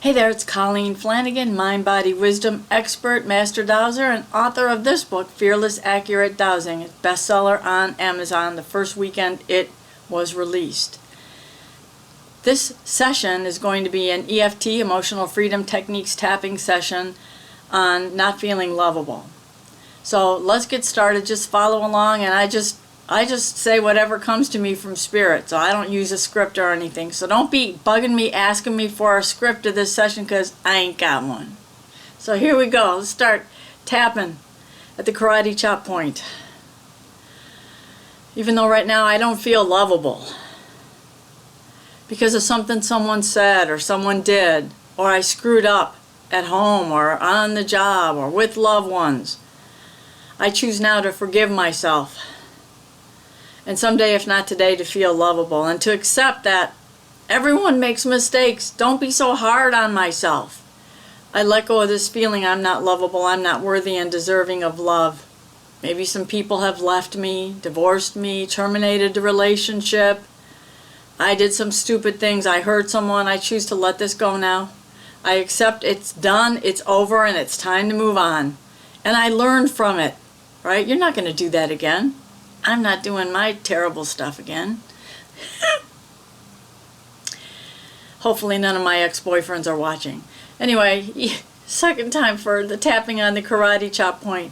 Hey there, it's Colleen Flanagan, Mind Body Wisdom expert, master dowser, and author of this book, Fearless Accurate Dowsing. It's bestseller on Amazon the first weekend it was released. This session is going to be an EFT, Emotional Freedom Techniques tapping session on not feeling lovable. So let's get started. Just follow along, and I just say whatever comes to me from spirit, so I don't use a script or anything. So don't be bugging me, asking me for a script of this session, because I ain't got one. So here we go. Let's start tapping at the karate chop point. Even though right now I don't feel lovable because of something someone said or someone did, or I screwed up at home or on the job or with loved ones, I choose now to forgive myself. And someday, if not today, to feel lovable and to accept that everyone makes mistakes. Don't be so hard on myself. I let go of this feeling I'm not lovable, I'm not worthy and deserving of love. Maybe some people have left me, divorced me, terminated the relationship. I did some stupid things. I hurt someone. I choose to let this go now. I accept it's done, it's over, and it's time to move on. And I learned from it, right? You're not going to do that again. I'm not doing my terrible stuff again. Hopefully none of my ex-boyfriends are watching. Anyway, second time for the tapping on the karate chop point.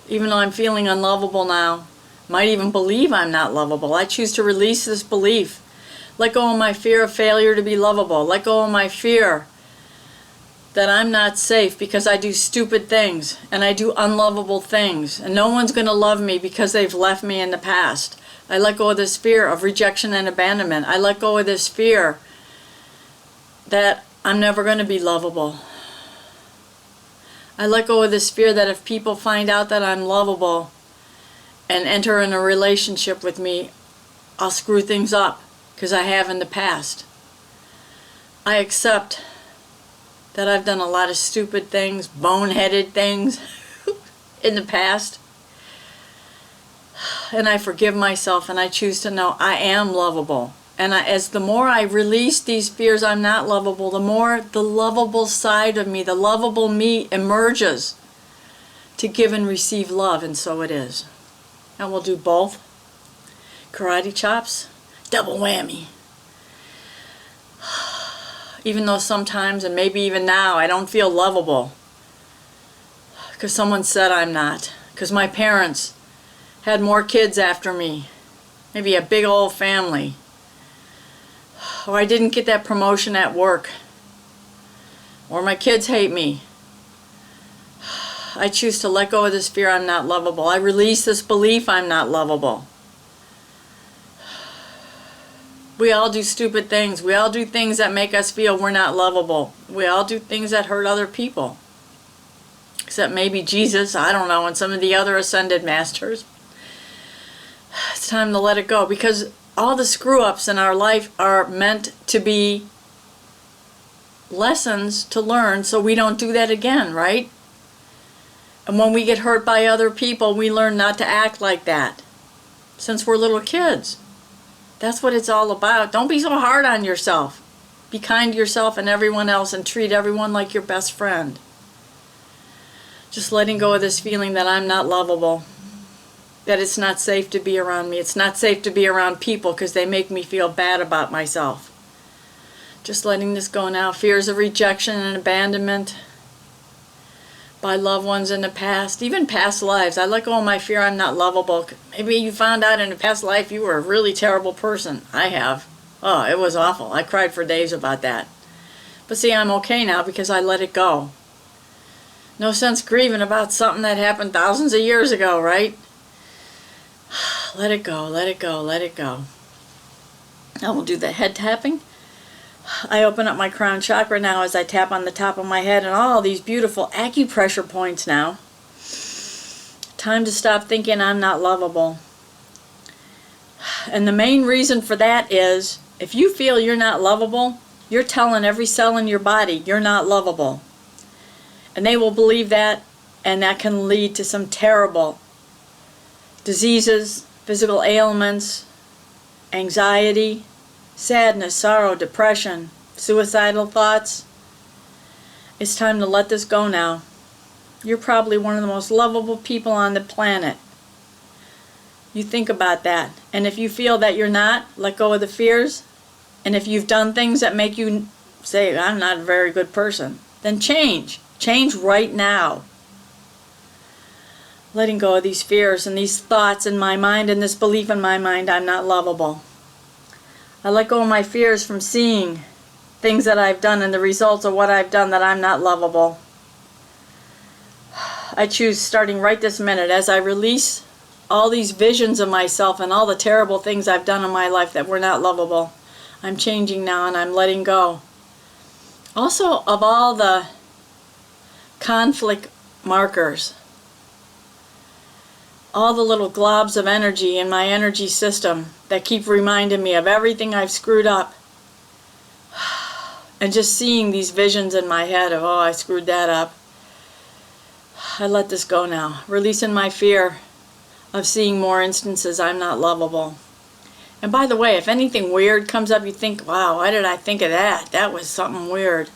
Even though I'm feeling unlovable now, might even believe I'm not lovable, I choose to release this belief. Let go of my fear of failure to be lovable. Let go of my fear that I'm not safe because I do stupid things and I do unlovable things, and no one's going to love me because they've left me in the past. I let go of this fear of rejection and abandonment. I let go of this fear that I'm never going to be lovable. I let go of this fear that if people find out that I'm lovable and enter in a relationship with me, I'll screw things up because I have in the past. I accept that I've done a lot of stupid things, boneheaded things in the past. And I forgive myself, and I choose to know I am lovable. And as the more I release these fears I'm not lovable, the more the lovable side of me, the lovable me, emerges to give and receive love, and so it is. And we'll do both. Karate chops, double whammy. Even though sometimes, and maybe even now, I don't feel lovable because someone said I'm not, because my parents had more kids after me, maybe a big old family, or I didn't get that promotion at work, or my kids hate me. I choose to let go of this fear I'm not lovable. I release this belief I'm not lovable. We all do stupid things. We all do things that make us feel we're not lovable. We all do things that hurt other people. Except maybe Jesus, I don't know, and some of the other ascended masters. It's time to let it go, because all the screw-ups in our life are meant to be lessons to learn so we don't do that again, right? And when we get hurt by other people, we learn not to act like that since we're little kids. That's what it's all about. Don't be so hard on yourself. Be kind to yourself and everyone else, and treat everyone like your best friend. Just letting go of this feeling that I'm not lovable, that it's not safe to be around me. It's not safe to be around people because they make me feel bad about myself. Just letting this go now. Fears of rejection and abandonment by loved ones in the past, even past lives. I let go of my fear I'm not lovable. Maybe you found out in a past life you were a really terrible person. I have. Oh, it was awful. I cried for days about that. But see, I'm okay now because I let it go. No sense grieving about something that happened thousands of years ago, right? Let it go, let it go, let it go. Now we'll do the head tapping. I open up my crown chakra now as I tap on the top of my head and all these beautiful acupressure points now. Time to stop thinking I'm not lovable. And the main reason for that is, if you feel you're not lovable, you're telling every cell in your body you're not lovable. And they will believe that, and that can lead to some terrible diseases, physical ailments, anxiety, sadness, sorrow, depression, suicidal thoughts. It's time to let this go now. You're probably one of the most lovable people on the planet. You think about that. And if you feel that you're not, let go of the fears. And if you've done things that make you say, I'm not a very good person, then change. Change right now. Letting go of these fears and these thoughts in my mind and this belief in my mind, I'm not lovable. I let go of my fears from seeing things that I've done and the results of what I've done, that I'm not lovable. I choose, starting right this minute, as I release all these visions of myself and all the terrible things I've done in my life that were not lovable. I'm changing now and I'm letting go. Also, of all the conflict markers, all the little globs of energy in my energy system that keep reminding me of everything I've screwed up. And just seeing these visions in my head of, oh, I screwed that up. I let this go now. Releasing my fear of seeing more instances I'm not lovable. And by the way, if anything weird comes up, you think, wow, why did I think of that? That was something weird.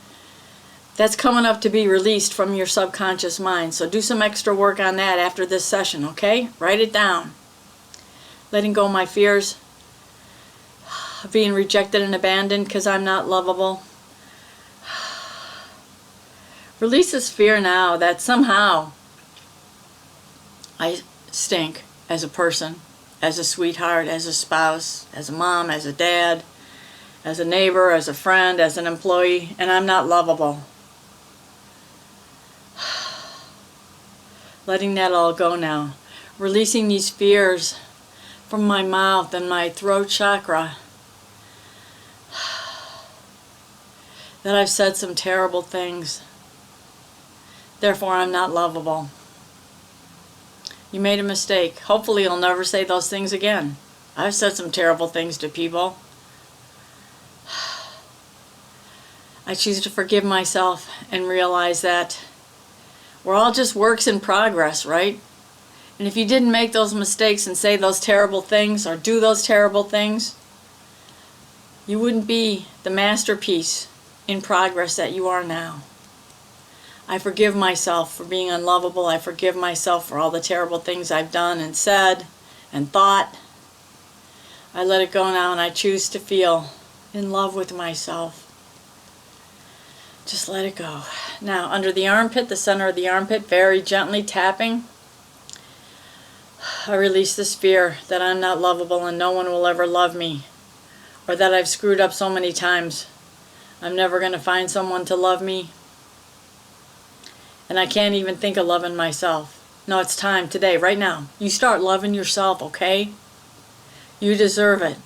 That's coming up to be released from your subconscious mind. So do some extra work on that after this session, okay? Write it down. Letting go of my fears of being rejected and abandoned because I'm not lovable. Release this fear now that somehow I stink as a person, as a sweetheart, as a spouse, as a mom, as a dad, as a neighbor, as a friend, as an employee, and I'm not lovable. Letting that all go now. Releasing these fears from my mouth and my throat chakra. That I've said some terrible things. Therefore, I'm not lovable. You made a mistake. Hopefully, you'll never say those things again. I've said some terrible things to people. I choose to forgive myself and realize that we're all just works in progress, right? And if you didn't make those mistakes and say those terrible things or do those terrible things, you wouldn't be the masterpiece in progress that you are now. I forgive myself for being unlovable. I forgive myself for all the terrible things I've done and said and thought. I let it go now and I choose to feel in love with myself. Just let it go. Now, under the armpit, the center of the armpit, very gently tapping, I release this fear that I'm not lovable and no one will ever love me, or that I've screwed up so many times. I'm never going to find someone to love me, and I can't even think of loving myself. No, it's time today, right now. You start loving yourself, okay? You deserve it.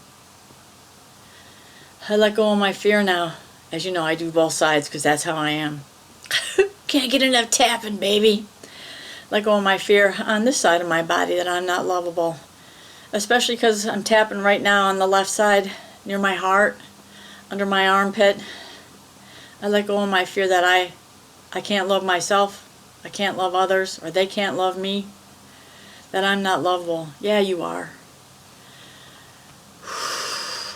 I let go of my fear now. As you know, I do both sides because that's how I am. Can't get enough tapping, baby. Let go of my fear on this side of my body that I'm not lovable. Especially because I'm tapping right now on the left side near my heart, under my armpit. I let go of my fear that I can't love myself, I can't love others, or they can't love me. That I'm not lovable. Yeah, you are.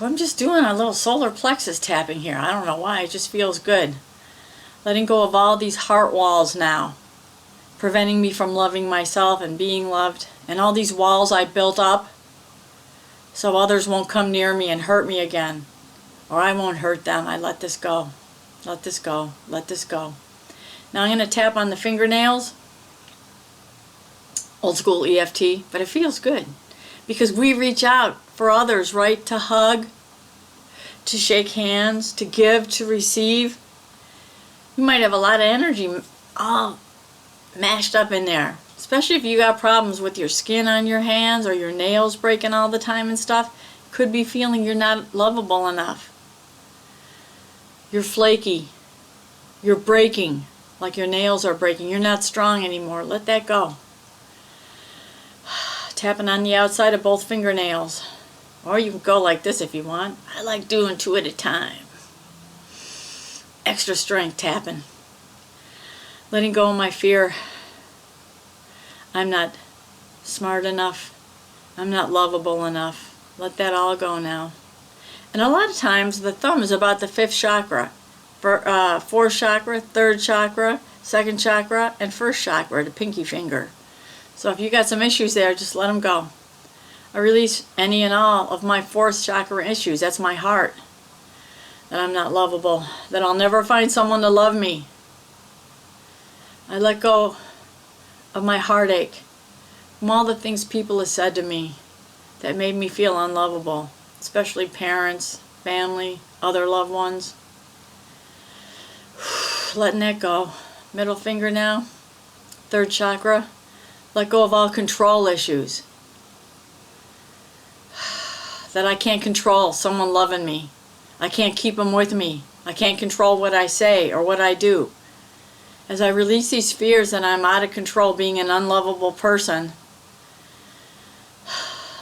I'm just doing a little solar plexus tapping here. I don't know why, it just feels good. Letting go of all these heart walls now, preventing me from loving myself and being loved, and all these walls I built up so others won't come near me and hurt me again, or I won't hurt them. I let this go. Let this go. Let this go. Now I'm going to tap on the fingernails. Old school EFT, but it feels good because we reach out for others, right? To hug, to shake hands, to give, to receive. You might have a lot of energy all mashed up in there, especially if you got problems with your skin on your hands or your nails breaking all the time and stuff. Could be feeling you're not lovable enough. You're flaky. You're breaking, like your nails are breaking. You're not strong anymore. Let that go. Tapping on the outside of both fingernails. Or you can go like this if you want. I like doing 2 at a time. Extra strength tapping. Letting go of my fear. I'm not smart enough. I'm not lovable enough. Let that all go now. And a lot of times the thumb is about the 5th chakra, fourth chakra, third chakra, second chakra, and first chakra, the pinky finger. So if you got some issues there, just let them go. I release any and all of my 4th chakra issues. That's my heart. That I'm not lovable. That I'll never find someone to love me. I let go of my heartache from all the things people have said to me that made me feel unlovable. Especially parents, family, other loved ones. Letting that go. Middle finger now. 3rd chakra. Let go of all control issues. That I can't control someone loving me. I can't keep them with me. I can't control what I say or what I do. As I release these fears that I'm out of control being an unlovable person,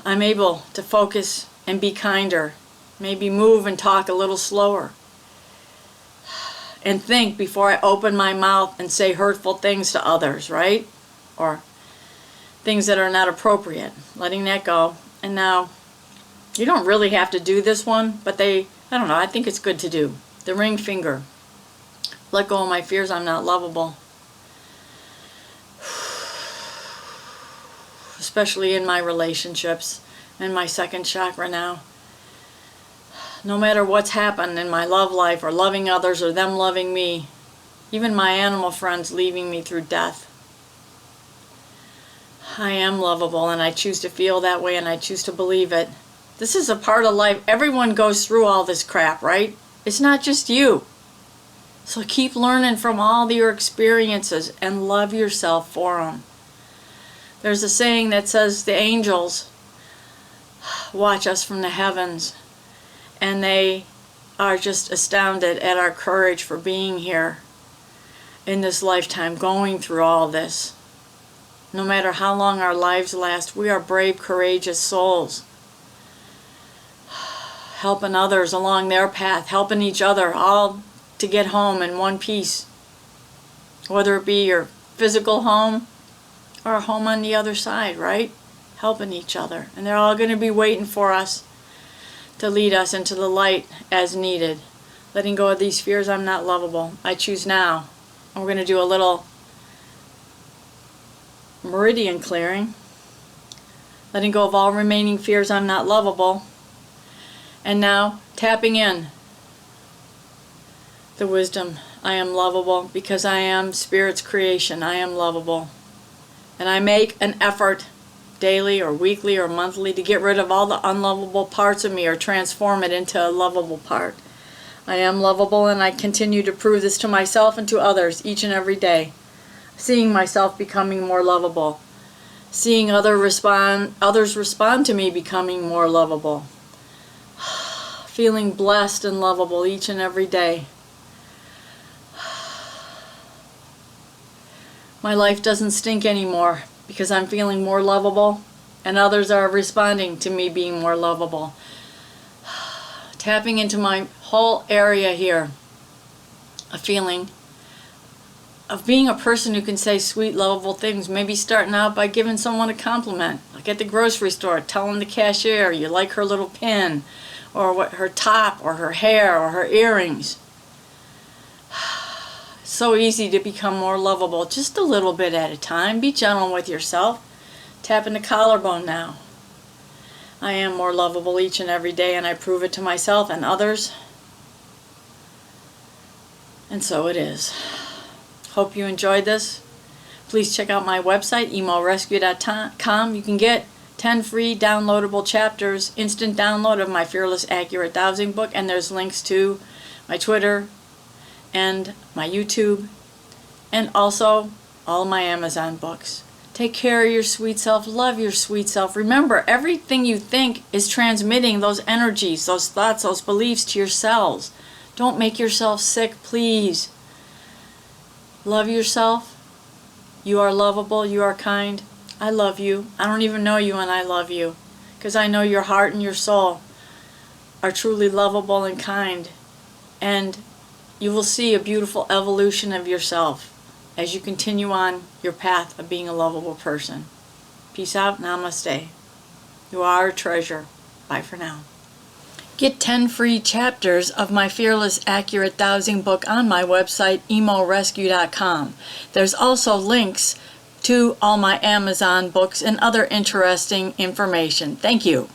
I'm able to focus and be kinder. Maybe move and talk a little slower. And think before I open my mouth and say hurtful things to others, right? Or things that are not appropriate. Letting that go. And now, you don't really have to do this one, but I don't know, I think it's good to do. The ring finger. Let go of my fears, I'm not lovable. Especially in my relationships. In my 2nd chakra now. No matter what's happened in my love life or loving others or them loving me, even my animal friends leaving me through death, I am lovable and I choose to feel that way and I choose to believe it. This is a part of life. Everyone goes through all this crap, right? It's not just you. So keep learning from all your experiences and love yourself for them. There's a saying that says the angels watch us from the heavens, and they are just astounded at our courage for being here in this lifetime, going through all this. No matter how long our lives last, we are brave, courageous souls, helping others along their path, helping each other, all to get home in one piece, whether it be your physical home or a home on the other side, right? Helping each other. And they're all going to be waiting for us to lead us into the light as needed. Letting go of these fears, I'm not lovable. I choose now. And we're going to do a little meridian clearing. Letting go of all remaining fears, I'm not lovable. And now, tapping in the wisdom, I am lovable because I am Spirit's creation. I am lovable. And I make an effort daily or weekly or monthly to get rid of all the unlovable parts of me or transform it into a lovable part. I am lovable and I continue to prove this to myself and to others each and every day. Seeing myself becoming more lovable. Seeing others respond to me becoming more lovable. Feeling blessed and lovable each and every day. My life doesn't stink anymore because I'm feeling more lovable and others are responding to me being more lovable. Tapping into my whole area here. A feeling of being a person who can say sweet, lovable things. Maybe starting out by giving someone a compliment. Like at the grocery store, telling the cashier you like her little pin, or what her top, or her hair, or her earrings. So easy to become more lovable, just a little bit at a time. Be gentle with yourself. Tapping the collarbone now. I am more lovable each and every day, and I prove it to myself and others. And so it is. Hope you enjoyed this. Please check out my website, emorescue.com. You can get 10 free downloadable chapters, instant download of my Fearless Accurate Dowsing book, and there's links to my Twitter and my YouTube, and also all my Amazon books. Take care of your sweet self. Love your sweet self. Remember, everything you think is transmitting those energies, those thoughts, those beliefs to your cells. Don't make yourself sick, please. Love yourself. You are lovable. You are kind. I love you. I don't even know you, and I love you. Because I know your heart and your soul are truly lovable and kind. And you will see a beautiful evolution of yourself as you continue on your path of being a lovable person. Peace out. Namaste. You are a treasure. Bye for now. Get 10 free chapters of my Fearless Accurate Dowsing book on my website, emorescue.com. There's also links to all my Amazon books and other interesting information. Thank you.